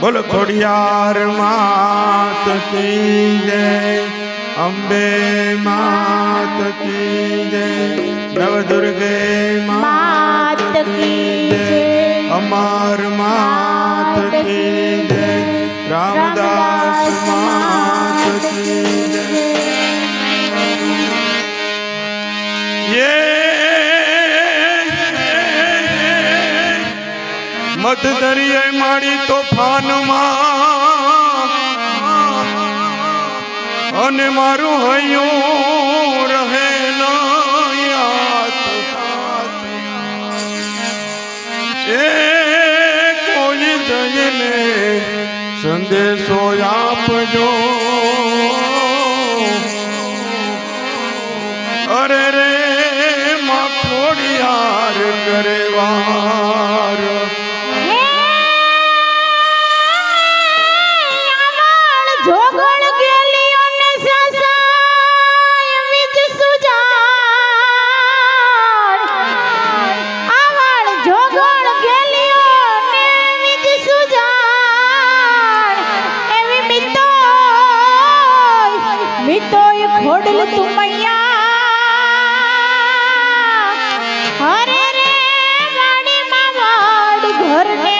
બોલો ખોડિયાર માત કી જય, અંબે માત કી જય, નવદુર્ગે માત કી જય, અમર માત કી જય, રામદાસ માત કી જય। મત દરિયે મારી તોફાનમાં અને મારું હૈયું રહે યાદ એ કોઈ જઈને સંદેશો આપજો। અરે રે માં ખોડિયાર કરે વાર। જોગણ ગેલી અને સસાય વિચ સુજાણ આવળ જોગણ ગેલી અને વિચ સુજાણ એવી મિતોય ખોડલ તુમૈયા હરે રે વાડી માં વાડ ઘર ને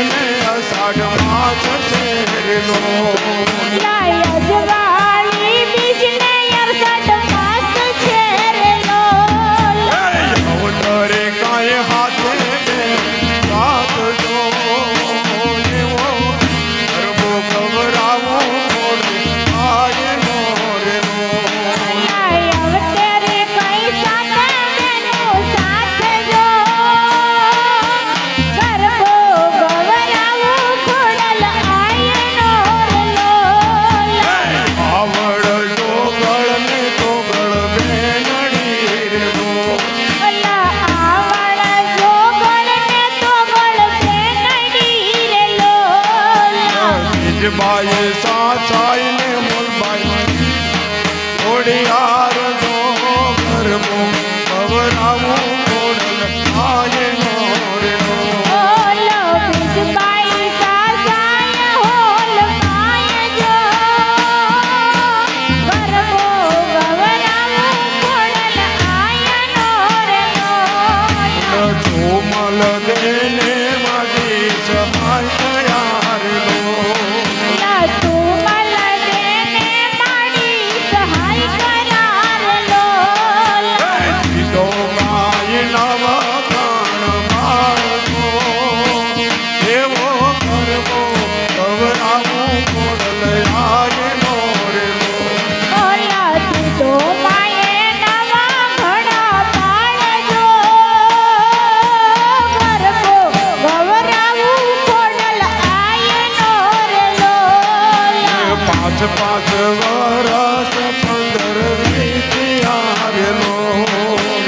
ને અષાઢ માસ શેરનો લાય જવાળી બીજને 68 માસ છે રે લોલ અવતરે કાંઈ હાથે સાથ જો એવો ગરબો ગવરાવો આય નો રે લાય અવતરે કઈ સાથે બેનો સાથ જો ગરબો ગવરાવો ખોડલ આયનો રે લોલ આવડ જોગળ ને જોગળ બેનડી રે ઓલા આવડ જોગળ ને તોગળ બેનડી રે લોલ બાઈ સાસાઈ ને મોલબાઈ ઓડિયાર જો ગરબો ગવરાવું ખોડલ આય નો રે ઓલો બીજબાઈ સાસાય હોલ માય જો ગરબો ગવરાવો ખોડલ આયનો રે લોલ ચોમલ દેને મારી સહાય તૈયાર લો લા તુમલ દેને માડી સહાય કરાર લોલ દીધો ગાય નવ પ્રાણ મારતો એવો ગરબો ગવરાવું ખોડલ આય નો રે ઓલા તીતો માયે નવા ઘડા પાડજો ગરબો ગવરાવું ખોડલ આયનો રે લોલ પાંચ પાંચ વરસ 15 વીત્યા રે લો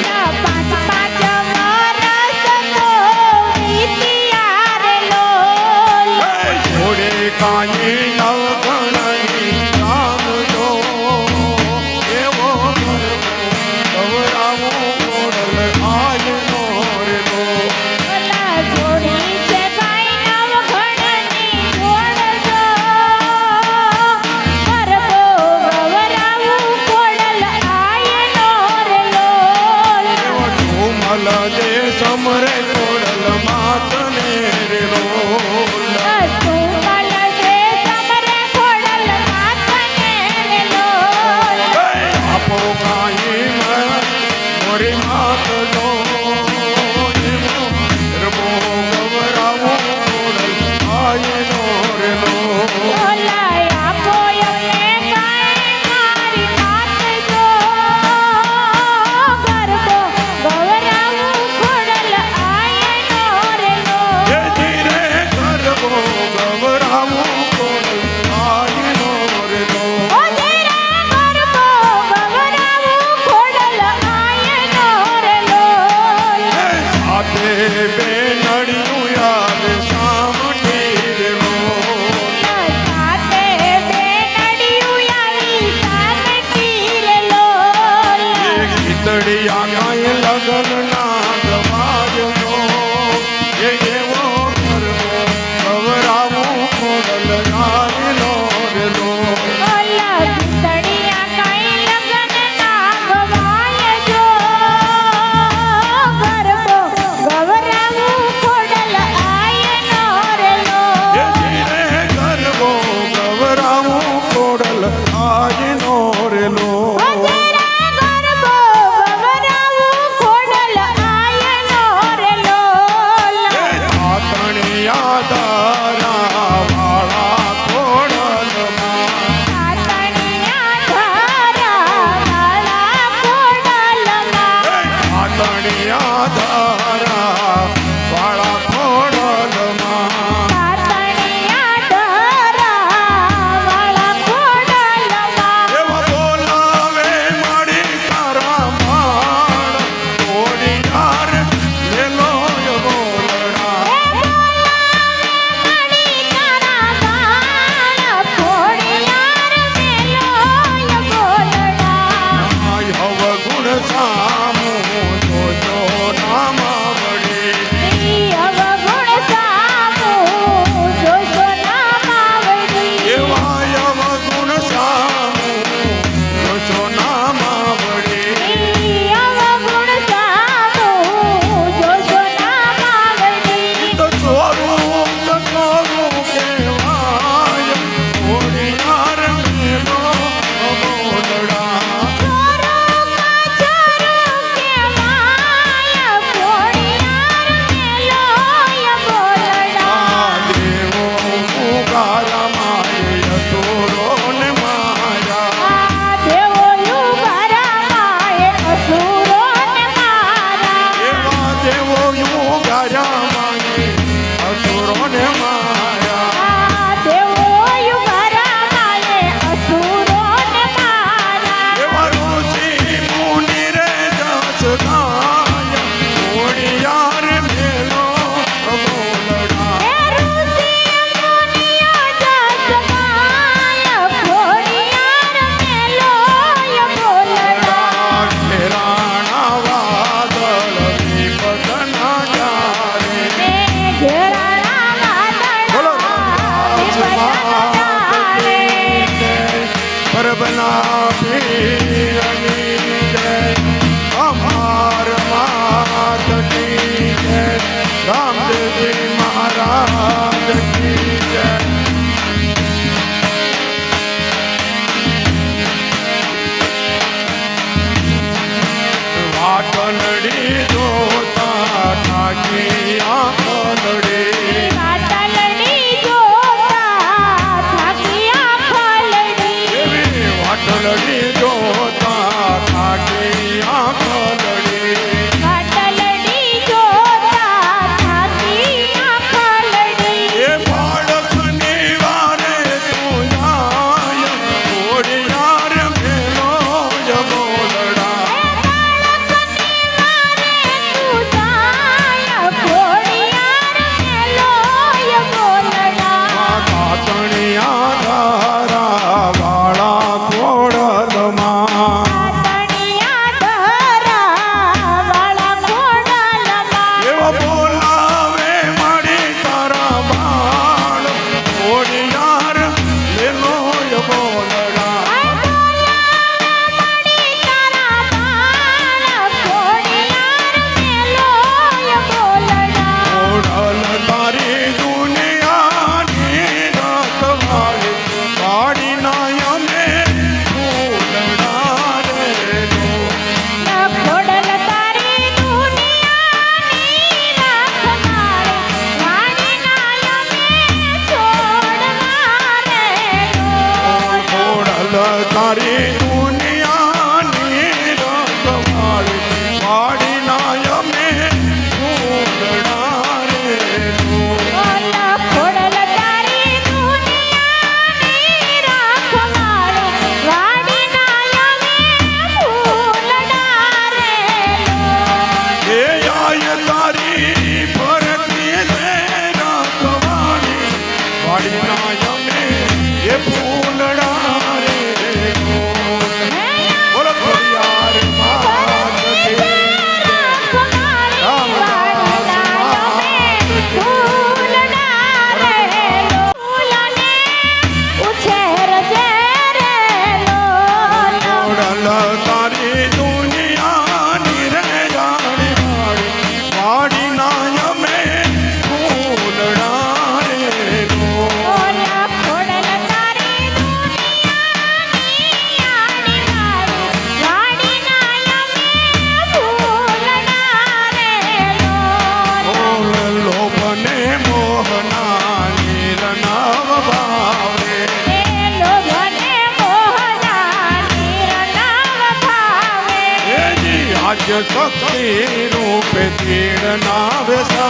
ના પાંચ પાંચ વરસ તો વીત્યા રે લોલ ઘોડે કાંઈ નવ ગણની રામ જો એવો ગરબો ગવરાવો ખોડલ આય નો રે લો ઓલા જોડી છે ભાઈ નવ ઘણની જોડજો ગરબો ગવરાવું ખોડલ આયનો રે લોલ ઝુમલ દે સમરે ખોડલ માતને રે લો સુમલ દે રામદેવજી મહારાજ કી જય. વાટલડી જોતા ઠાકી આંખલડી વાટલડી જોતા થાકી આંખલડી એવી વાટલડી જોતા ઠાકી આંખલડી વાટલડી જોતા થાકી આંખલડી એ બાળકની વારે તું જાય ઘોડિયાર મેલો જ બોલડા કાતણિયા ધારા વાળા ખોડલમાં એવા બોલાવે મારી તારા બાળ ઘોડિયાર મેલો જ બોલડા ઓઢલ તારી દુનિયાની રખવાળી વાડીના અમે ફૂલડા રે લો. ઓઢલ તારી દુનિયાની રખવાળી વાડીના અમે ફૂલડા રે લો. એ આય તારી ફરતી છે રખવાળી વાડીના અમે એ ફૂલડા રે લો. બોલો ખોડિયાર માત કી ઓઢલ તારી દુનિયાની રે જાણી વાળી વાડીના અમે ફૂલડા રે લો. ઓલ લોભને મોહના નીરનાવ ભાવે એજી આજ શક્તિ રૂપે તીડ નાવે સા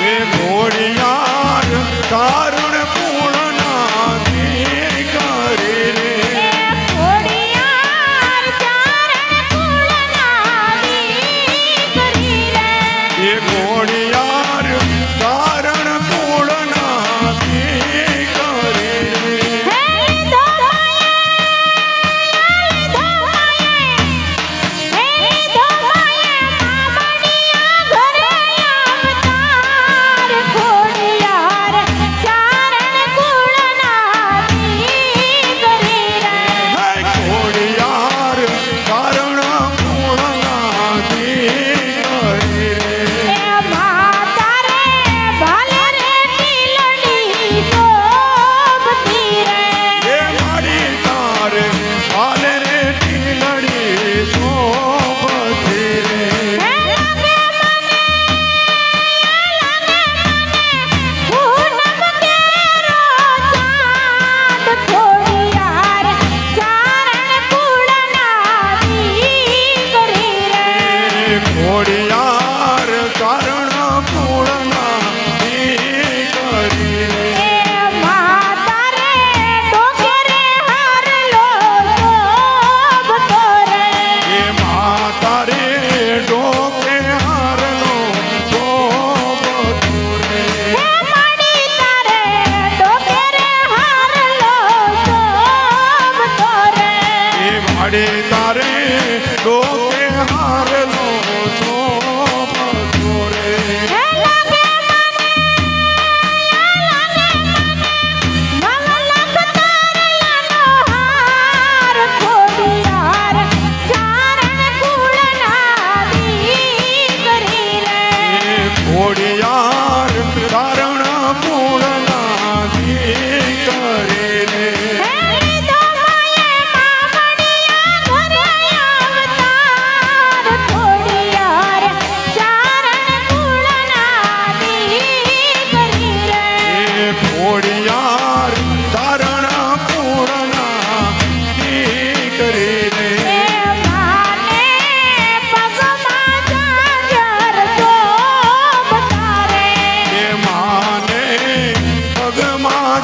એ ઘોડિયા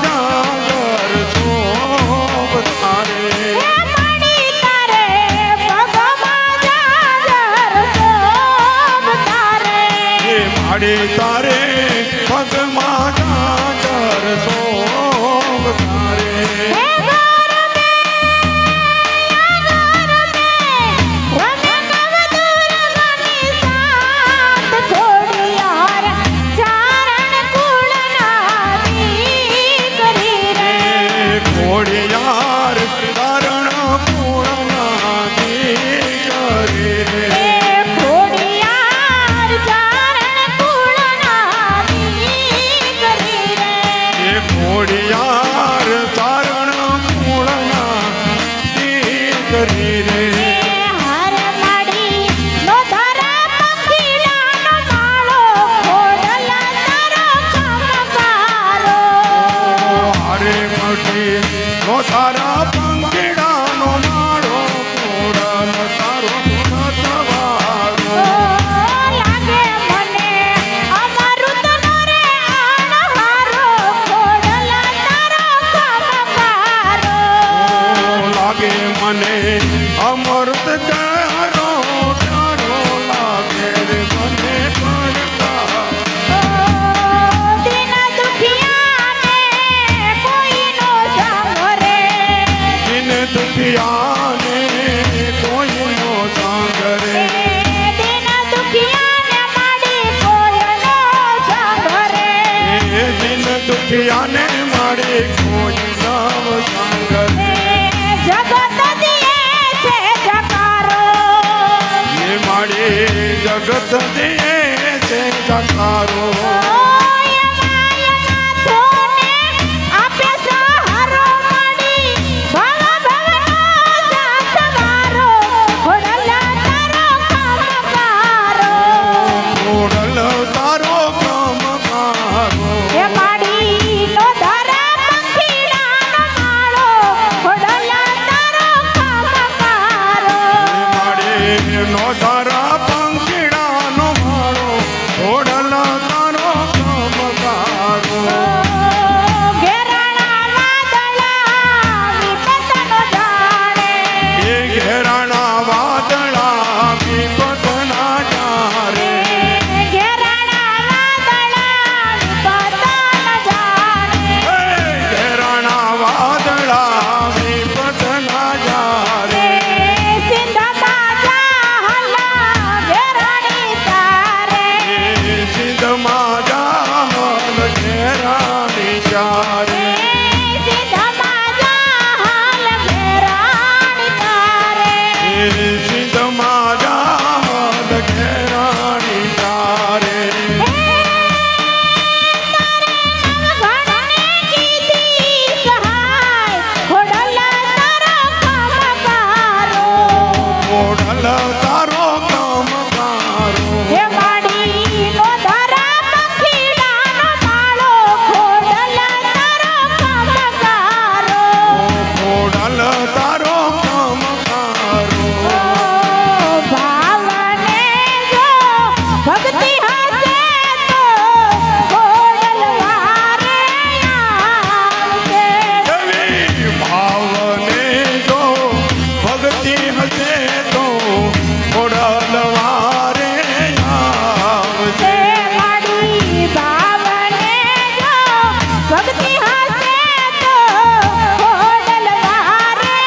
જાગર શોભ તારે માડી તારે પગમાં જાજર શોભ તારે માડી તારે પગમાં જાગર શોભ તારે ઘોડિયાર કારણ પૂર્ણા દીકરી રે ઘોડિયાર તારણ પૂર્ણા દીકરી રે હારે મઢી નો તારા પંખીડાનો માળો કોડલ તારો નતવારો લાગે મને અમૃત ચારો ચારો લાગે રે મને પડતા દિન દુખિયાને કોઈનો સંગ રે એ દિન દુખિયાને મારે કોઈ નવ સંગ રે જગત દિયે છે જકારો એ મારે જગત દે છે જકારો કોડલ તારો કમકારો મારે નો તારા પંખીડાનો માળો કોડલ તારો કમકારો એ ઘેરાણા વાદળા વિપતના જારે ઘેરાણા વાદળા વિપતના જારે સિંધમાં જામલ ઘેરાણી જારે સિંધમાં જામલ ઘેરાણી જારે કોડલ તારો કમકારો કોડલ તારો કમકારો ભક્તિ હસે તો ઘોડલ વારે આવશે દેવી ભાવને જો ભક્તિ હશે તો કોડલ વારે આવશે માડી ભાવને જો ભક્તિ હસે તો ઘોડલ વારે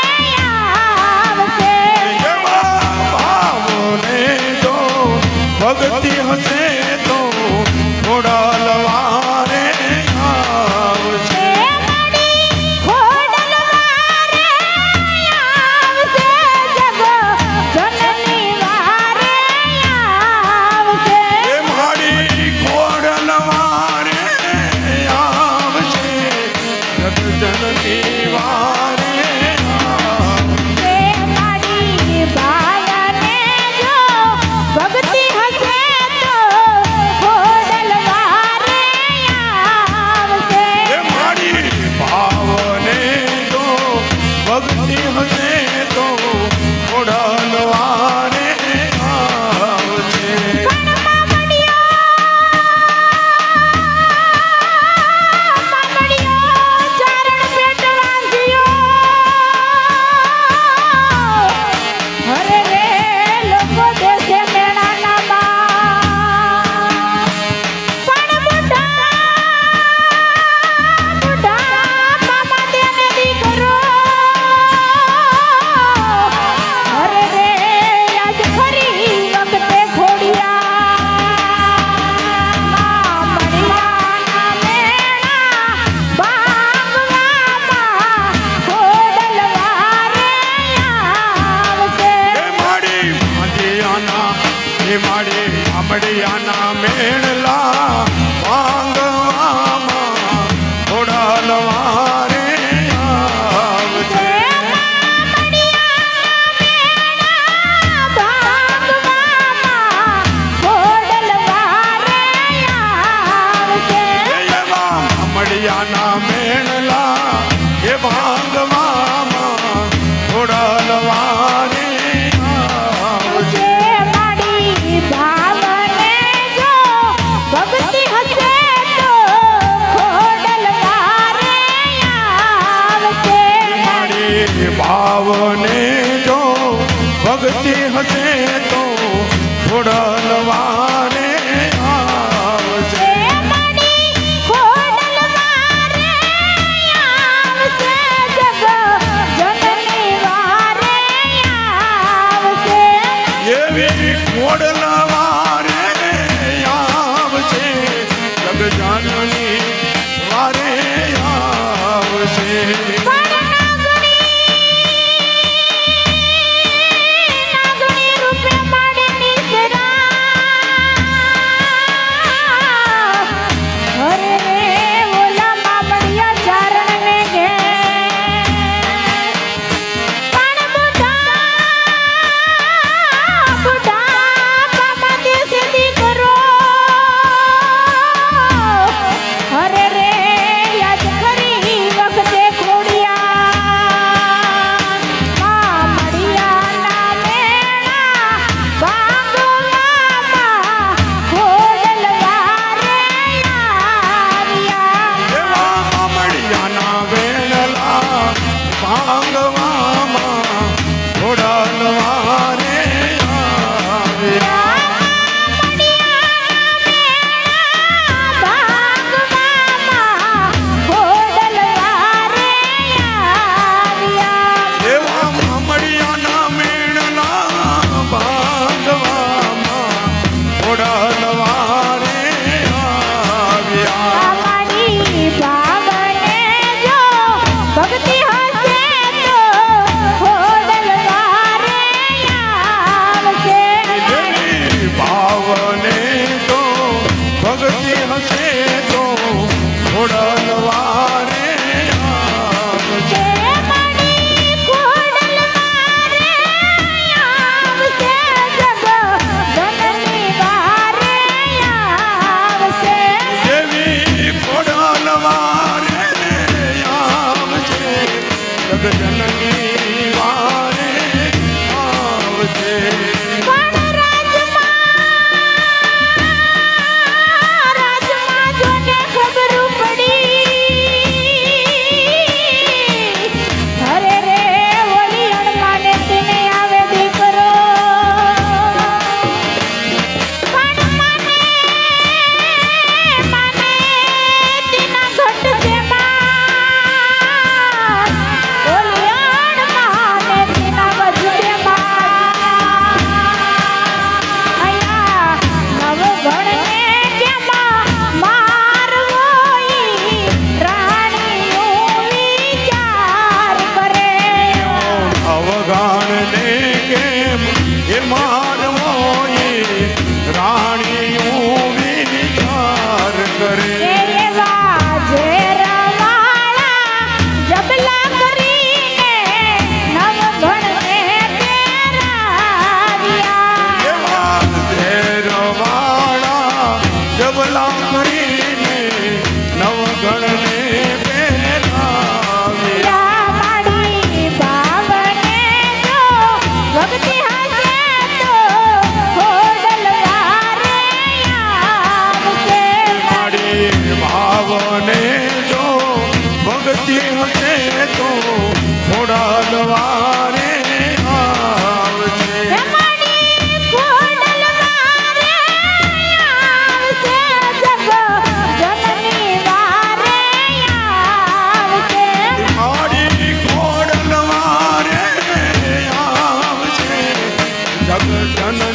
આવશે ભાવને જો ભક્તિ હશે તો કોડલ વારે આવશે ઘોડલ વારે આવશે જગ જનની વારે આવશે એ મારી કોડલ વારે આવશે જગજનની વારે આવશે માડી ભાવને જો ભક્તિ હસે તો ઘોડલ વારે આવશે એ મારી ભાવને જો ભક્તિ હશે તો કોડલ વારે આવશે મામડિયો ભાવને જો ભક્તિ હશે તો ખોડલવારે આવશે. એવી ખોડલવારે આવશે જગજાનની વારે આવશે. જગજનની વારે આવશે. જગજનની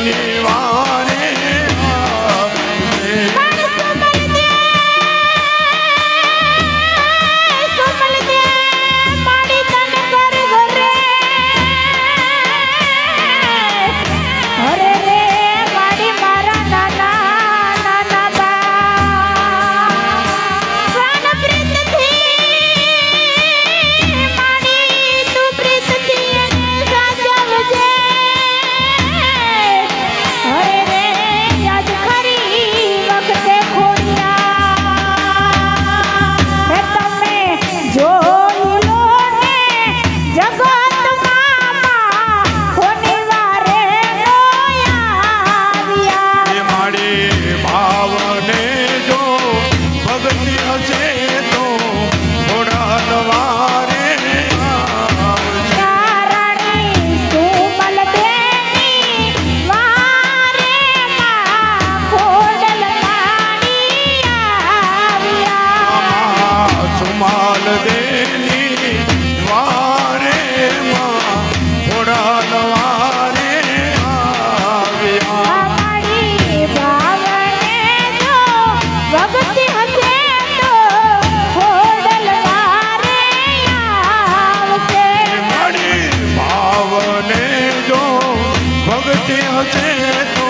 ભગતી હશે તો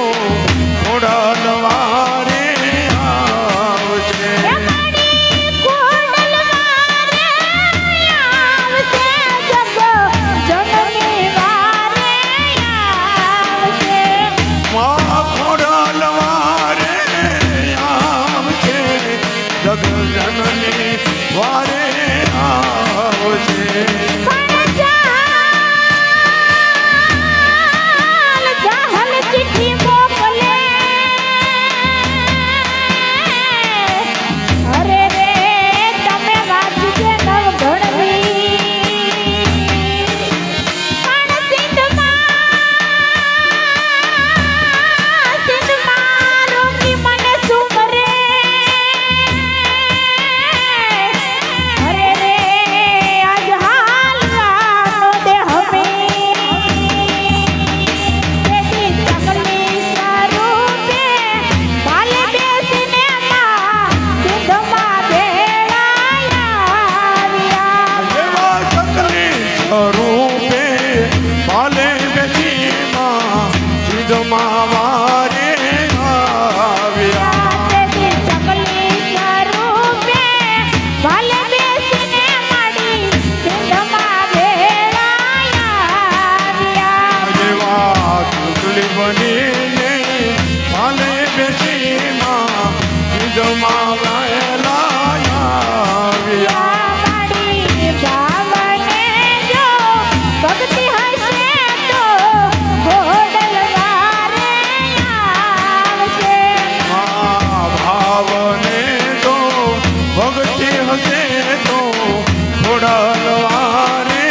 ખોડલવારે આવશે. એ મારી ખોડલવારે આવશે, જગ જનની વારે આવશે. માં ખોડલવારે આવશે, જગજનની વારે આવશે. પણ જાહલ જાહલ ચિઠ્ઠી મોકલે, અરે રે તમે વાંચજે નવઘણની. પણ સિંધમાં રોકી મને સુમરે, અરે રે આજ હાલવાનો દે હમી. તેથી ચકલી સ્વરૂપે ભાલે બેસીને માં સિંધમાં ભેળાયા. એવા ચકલી સ્વરૂપે ભાલે બેસીમાં સિદ્ધમાં વારે આવ્યા. તેથી ચકલી સ્વરૂપે ભાલે બેસીને માડી સિંધમાં ભેળાયા. એવા ચકલી બનીને ભાલે બેસીમાં સિદ્ધમાં વહેલા આવ્યા. માડી ભાવને જો ભક્તિ હશે તો ઘોડલવારે આવશે. ભાવને તો ભક્તિ હશે તો ખોડલવારે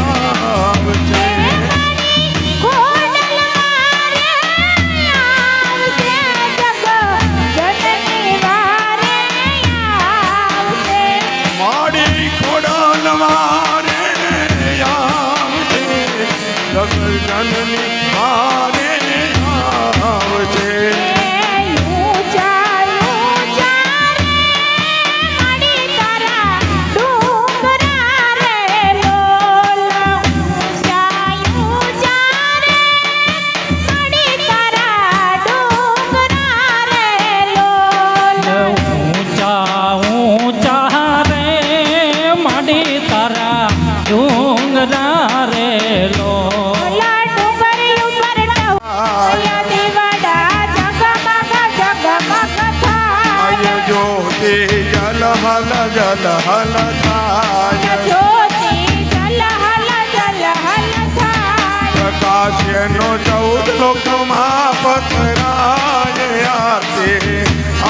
આવશે. ઘોડલવારે આવશે, જગ જનની વારે આવશે. માડી ખોડલવારે આવશે, જગજનની વારે આવશે. ઊંચા ઊંચા રે માડી તારા ડુંગરા રે લોલ. ઊંચા ઊંચા રે માડી તારા ડુંગરા રે લોલ. ઊંચા ઊંચા રે માડી તારા ડુંગરા રે લો. ઓલા ડુંગર ઉપર ટહુયા દીવડા જગમગ જગમગ થાય. આય જ્યોતિ જલ હલ થાય. જ્યોતિ જલ હલ થાય. પ્રકાશનો 14 લોકમાં પથરાય આરતી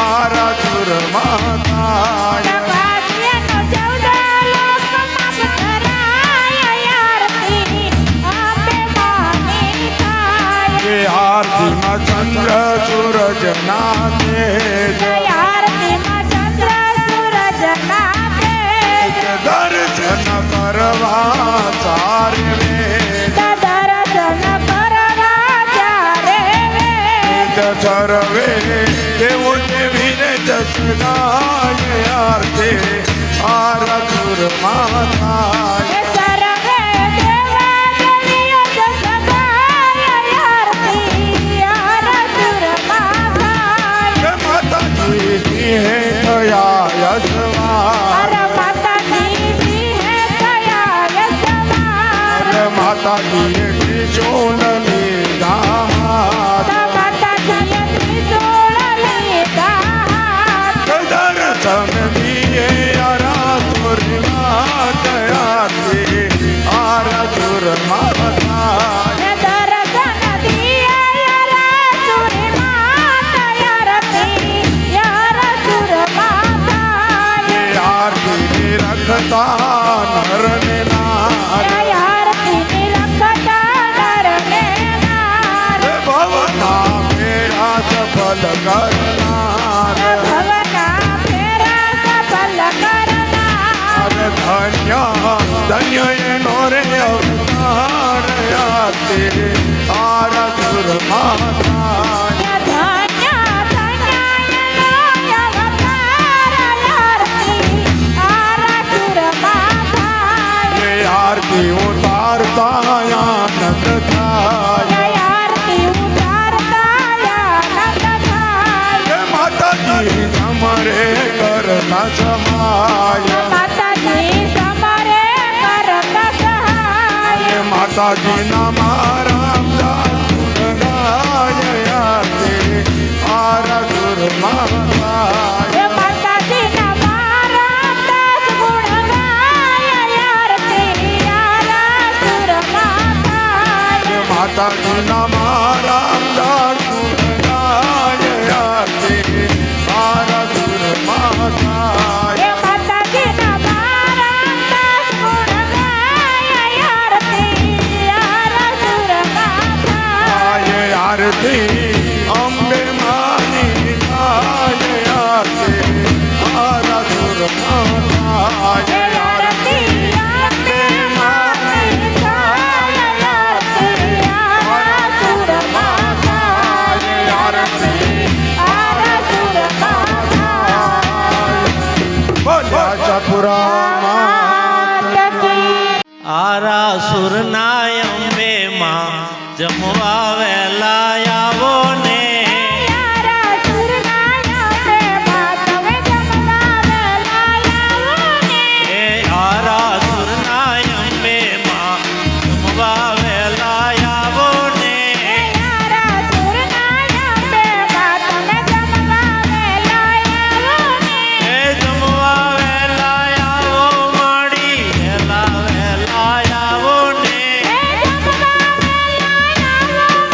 આરાસુરમાં થાય. પ્રકાશ્યનો 14 લોકમાં પથરાય આરતી આપે માની થાય. એ આરતીમાં ચંદ્ર સૂરજ ના તેજ, આરતીમાં ચંદ્ર સૂરજ ના તેજ. દર્શન કરવા સારે વેદ, દર્શન કરવા ચારે વેદ. સર્વે દેવો દેવીને જસ ગાય આરતી આરાસુરમાં થાય. એ સર્વે દેવા દેવીઓ જસ ગાય આરતી આરાસુરમાં થાય. માતાજી સિંહે થયા યશવાન, અરે માતાજી સિંહે થયા યશવાન. માતાજીએ ત્રિશૂલ લીધા હાથ. માતાજીએ ત્રિશૂળ લીધા હાથ. દર્શન દીએ આરાસુરમાં આરતી આરાસુરમાં થાય. એ દર્શન દિયા આરાસુરમાં આરતી આરાસુરમાં થાય. એ આરતી રખતા નરને નાર, આરતીની રખતા નરને નાર. ભવના મેળા સફલ કરનાર. ભવના ફેરા સફલ કરનાર. ધન્ય ધન્ય એનો રે અવતાર આરતી આરાસુરમાં થાય. ધન્ય ધન્ય એનો અવતાર આરતી આરાસુરમાં થાય. એ આરતી ઉતારતા આનંદ થાય. આરતી માતાજીના મારા ગાય આરતી આરા સુરમાં ગાય. એ માતાજીના મારા 10 ગુણ ગાય આરતી આરા સુરમાં ગાય. માતાજીના મારા દાસ ગાય આરતી આરા સુરમાં ગાય. એ માતાજીના મારા 10 ગુણ ગાય આરતી આરા સુરમાં ગાય. ગાય આરતી અંબે માની ગાય આરતી આરા સુરમાં ગાય. આરતી અંબે માની ગાય આરતી આરા સુરમાં ગાય. આરતી આરા સુરમાં ગાય. બોલ્યા ચપુરામાં આરા સુરના અંબે માં જમવા વેલા આવો ને યારા સુરના અંબે માં તમે જમવા વેલા આવો ને. એ આરા સુરના અંબે માં જમવા વેલા આવો ને યારા સુરના અંબે માં તમે જમવા વેલા આવો ને. એ જમવા વેલા આવો માડી વેલા આવો ને જમવા વેલા આવો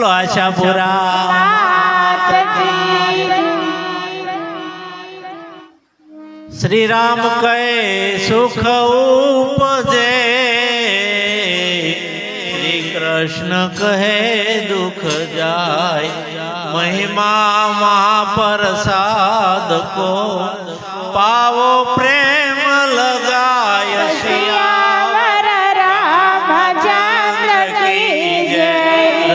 બોલો આશાપુરા માત કી જય. શ્રી રામ કહે સુખ ઉપજે, શ્રી કૃષ્ણ કહે દુઃખ જાય. મહિમા મહાપ્રસાદ કો પાવો પ્રેમ લગાય. સિયાવર રામચંદ્ર કી જય.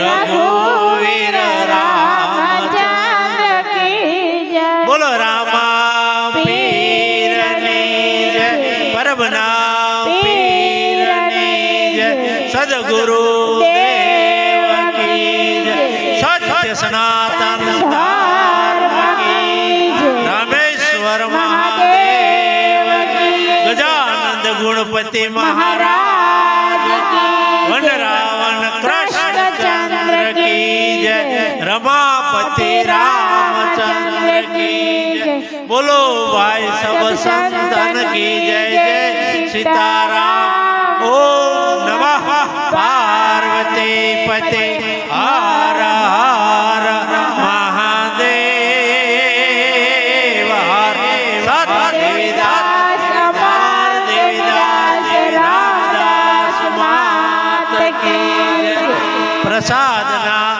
રઘુવીર રામચંદ્ર કી જય. બોલો રામા પીરની જય, પરબના પીરની જય, સદગુરુ દેવ કી જય, સત્ય સનાતન ધર્મ કી જય. રામેશ્વર મહાદેવ કી જય. ગજાનંદ ગુણપતિ મહારાજ વનરાવન કૃષ્ણચંદ્ર કી જય. રમાપતિ રામચંદ્ર કી જય. બોલો ભાઈ સબ સંતન કી જય જય સીતારામ. ઓમ નમઃ પાર્વતી પતે હર હર મહાદેવ. હર સત દેવીદાસ રામદાસ માત કી જય. પ્રસાદના